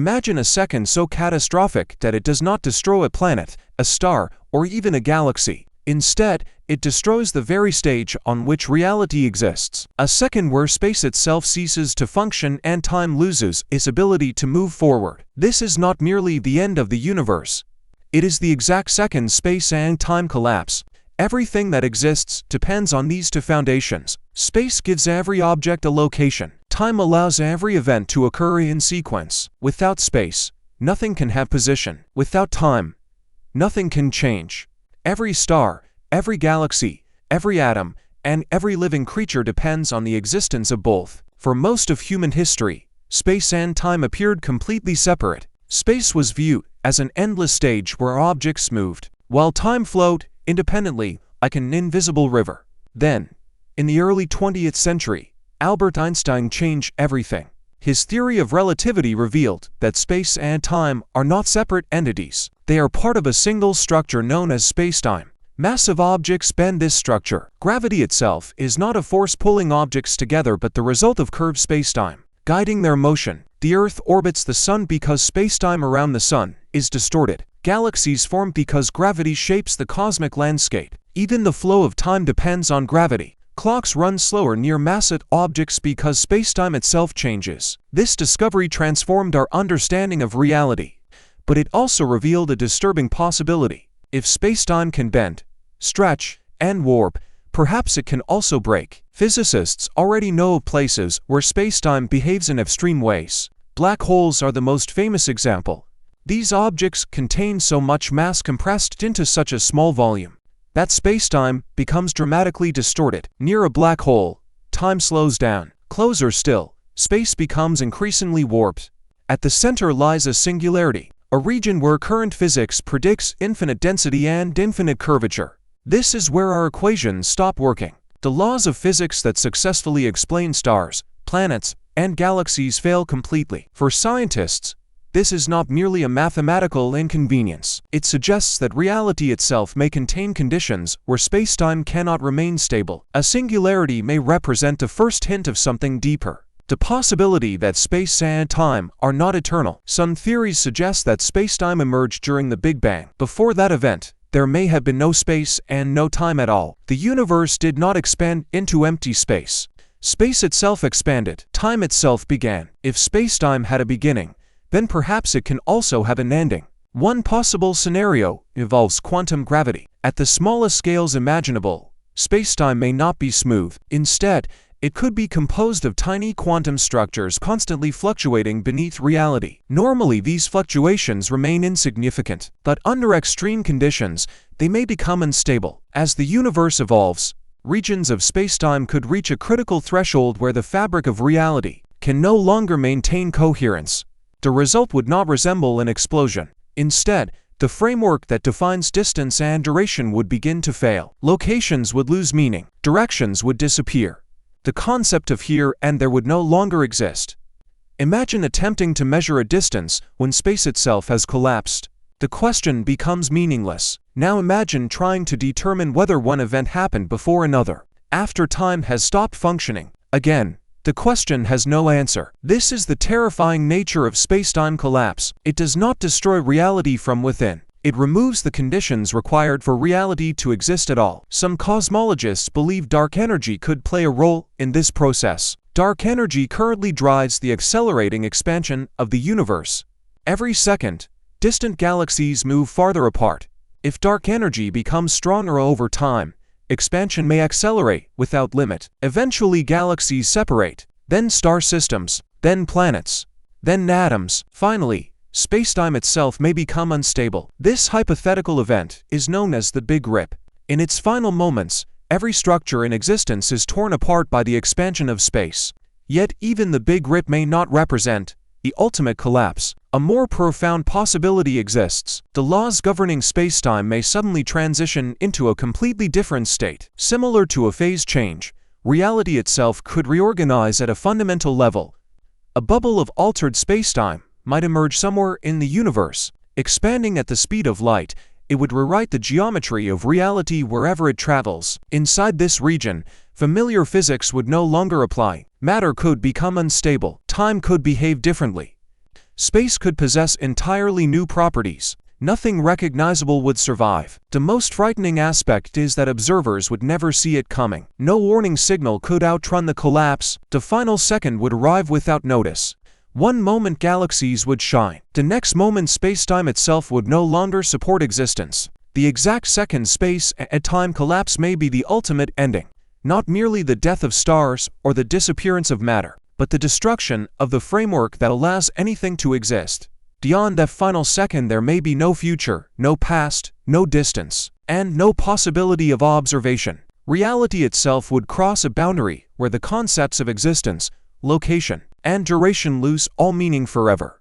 Imagine a second so catastrophic that it does not destroy a planet, a star, or even a galaxy. Instead, it destroys the very stage on which reality exists. A second where space itself ceases to function and time loses its ability to move forward. This is not merely the end of the universe. It is the exact second space and time collapse. Everything that exists depends on these two foundations. Space gives every object a location. Time allows every event to occur in sequence. Without space, nothing can have position. Without time, nothing can change. Every star, every galaxy, every atom, and every living creature depends on the existence of both. For most of human history, space and time appeared completely separate. Space was viewed as an endless stage where objects moved, while time flowed independently like an invisible river. Then, in the early 20th century, Albert Einstein changed everything. His theory of relativity revealed that space and time are not separate entities. They are part of a single structure known as spacetime. Massive objects bend this structure. Gravity itself is not a force pulling objects together but the result of curved spacetime, guiding their motion. The Earth orbits the Sun because spacetime around the Sun is distorted. Galaxies form because gravity shapes the cosmic landscape. Even the flow of time depends on gravity. Clocks run slower near massive objects because spacetime itself changes. This discovery transformed our understanding of reality. But it also revealed a disturbing possibility. If spacetime can bend, stretch, and warp, perhaps it can also break. Physicists already know of places where spacetime behaves in extreme ways. Black holes are the most famous example. These objects contain so much mass compressed into such a small volume that spacetime becomes dramatically distorted. Near a black hole, time slows down. Closer still, space becomes increasingly warped. At the center lies a singularity, a region where current physics predicts infinite density and infinite curvature. This is where our equations stop working. The laws of physics that successfully explain stars, planets, and galaxies fail completely. For scientists, this is not merely a mathematical inconvenience. It suggests that reality itself may contain conditions where spacetime cannot remain stable. A singularity may represent the first hint of something deeper. The possibility that space and time are not eternal. Some theories suggest that spacetime emerged during the Big Bang. Before that event, there may have been no space and no time at all. The universe did not expand into empty space. Space itself expanded. Time itself began. If spacetime had a beginning, then perhaps it can also have an ending. One possible scenario involves quantum gravity. At the smallest scales imaginable, spacetime may not be smooth. Instead, it could be composed of tiny quantum structures constantly fluctuating beneath reality. Normally, these fluctuations remain insignificant, but under extreme conditions, they may become unstable. As the universe evolves, regions of spacetime could reach a critical threshold where the fabric of reality can no longer maintain coherence. The result would not resemble an explosion. Instead, the framework that defines distance and duration would begin to fail. Locations would lose meaning. Directions would disappear. The concept of here and there would no longer exist. Imagine attempting to measure a distance when space itself has collapsed. The question becomes meaningless. Now imagine trying to determine whether one event happened before another, after time has stopped functioning. Again, the question has no answer. This is the terrifying nature of spacetime collapse. It does not destroy reality from within. It removes the conditions required for reality to exist at all. Some cosmologists believe dark energy could play a role in this process. Dark energy currently drives the accelerating expansion of the universe. Every second, distant galaxies move farther apart. If dark energy becomes stronger over time, expansion may accelerate without limit. Eventually galaxies separate, then star systems, then planets, then atoms. Finally, spacetime itself may become unstable. This hypothetical event is known as the Big Rip. In its final moments, every structure in existence is torn apart by the expansion of space. Yet even the Big Rip may not represent the ultimate collapse. A more profound possibility exists. The laws governing spacetime may suddenly transition into a completely different state. Similar to a phase change, reality itself could reorganize at a fundamental level. A bubble of altered spacetime might emerge somewhere in the universe. Expanding at the speed of light, it would rewrite the geometry of reality wherever it travels. Inside this region, familiar physics would no longer apply. Matter could become unstable. Time could behave differently. space could possess entirely new properties. Nothing recognizable would survive. The most frightening aspect is that observers would never see it coming. No warning signal could outrun the collapse. The final second would arrive without notice. One moment galaxies would shine. The next moment spacetime itself would no longer support existence. The exact second space and time collapse may be the ultimate ending. Not merely the death of stars or the disappearance of matter, but the destruction of the framework that allows anything to exist. Beyond that final second there may be no future, no past, no distance, and no possibility of observation. Reality itself would cross a boundary where the concepts of existence, location, and duration lose all meaning forever.